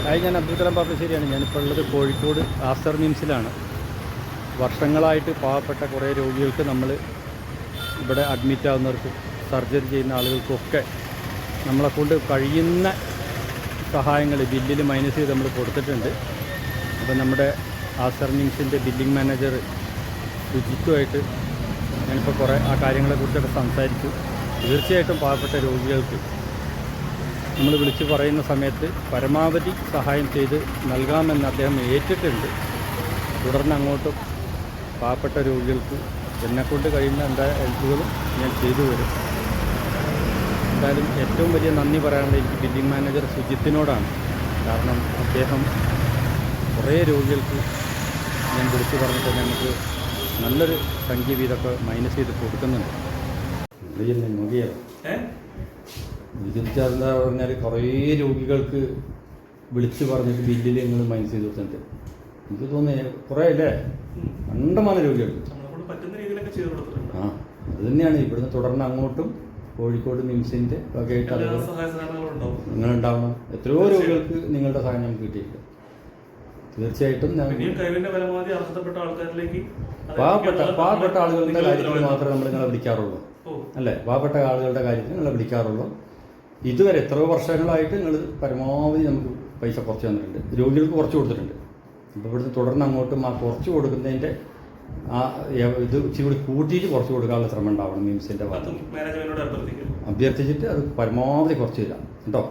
ഞാൻ അബ്ദുൽ പാപ്പശ്ശേരിയാണ്. ഞാനിപ്പോൾ ഉള്ളത് കോഴിക്കോട് ആസ്റ്റർ മിംസിലാണ്. വർഷങ്ങളായിട്ട് പാവപ്പെട്ട കുറേ രോഗികൾക്ക് നമ്മൾ ഇവിടെ അഡ്മിറ്റ് ആവുന്നവർക്കും സർജറി ചെയ്യുന്ന ആളുകൾക്കൊക്കെ നമ്മളെക്കൊണ്ട് കഴിയുന്ന സഹായങ്ങൾ ബില്ലിൽ മൈനസ് ചെയ്ത് നമ്മൾ കൊടുത്തിട്ടുണ്ട്. അപ്പോൾ നമ്മുടെ ആസ്റ്റർ മിംസിൻ്റെ ബില്ലിംഗ് മാനേജർ രുചിത്തുമായിട്ട് ഞാനിപ്പോൾ കുറേ ആ കാര്യങ്ങളെക്കുറിച്ചൊക്കെ സംസാരിച്ചു. തീർച്ചയായിട്ടും പാവപ്പെട്ട രോഗികൾക്ക് നമ്മൾ വിളിച്ച് പറയുന്ന സമയത്ത് പരമാവധി സഹായം ചെയ്ത് നൽകാമെന്ന് അദ്ദേഹം ഏറ്റിട്ടുണ്ട്. തുടർന്ന് അങ്ങോട്ടും പാവപ്പെട്ട രോഗികൾക്ക് എന്നെക്കൊണ്ട് കഴിയുന്ന എന്താ ഹെൽപ്പുകളും ഞാൻ ചെയ്തു വരും. എന്തായാലും ഏറ്റവും വലിയ നന്ദി പറയാനുള്ളത് എനിക്ക് ബില്ലിംഗ് മാനേജർ സുജിത്തിനോടാണ്. കാരണം അദ്ദേഹം കുറേ രോഗികൾക്ക് ഞാൻ വിളിച്ച് പറഞ്ഞിട്ട് നമുക്ക് നല്ലൊരു സംഖ്യ വീതമൊക്കെ മൈനസ് ചെയ്ത് കൊടുക്കുന്നുണ്ട്. നോക്കിയോ വിചാരിച്ചാൽ പറഞ്ഞാൽ കുറേ രോഗികൾക്ക് വിളിച്ച് പറഞ്ഞിട്ട് ബില്ലിൽ നിങ്ങൾ മൈനസ് ചെയ്ത് കൊടുത്തിട്ടുണ്ട്. എനിക്ക് തോന്നുന്നു കുറേ അല്ലേ, കണ്ടമാനം രോഗികൾക്ക്. ആ അത് തന്നെയാണ് ഇവിടുന്ന് തുടർന്ന് അങ്ങോട്ടും കോഴിക്കോട് മിംസിൻ്റെ വകയായിട്ട് നിങ്ങളുണ്ടാവണം. എത്രയോ രോഗികൾക്ക് നിങ്ങളുടെ സഹായം നമുക്ക് കിട്ടിയിട്ടുണ്ട്. തീർച്ചയായിട്ടും പാവപ്പെട്ട ആളുകളുടെ കാര്യത്തിൽ മാത്രമേ നമ്മൾ നിങ്ങളെ വിളിക്കാറുള്ളൂ അല്ലേ? പാവപ്പെട്ട ആളുകളുടെ കാര്യത്തിൽ നിങ്ങളെ വിളിക്കാറുള്ളൂ. ഇതുവരെ എത്രയോ വർഷങ്ങളായിട്ട് നിങ്ങൾ പരമാവധി നമുക്ക് പൈസ കുറച്ച് തന്നിട്ടുണ്ട്. രോഗികൾക്ക് കുറച്ച് കൊടുത്തിട്ടുണ്ട്. ഇപ്പോൾ ഇവിടുന്ന് തുടർന്ന് അങ്ങോട്ടും ആ കുറച്ച് കൊടുക്കുന്നതിൻ്റെ ആ ഇത് ഇച്ചിരി കൂടി കൂട്ടിയിട്ട് കുറച്ച് കൊടുക്കാനുള്ള ശ്രമം ഉണ്ടാവണം മിംസിൻ്റെ ഭാഗത്ത്. അഭ്യർത്ഥിച്ചിട്ട് അത് പരമാവധി കുറച്ച് തരാം കേട്ടോ.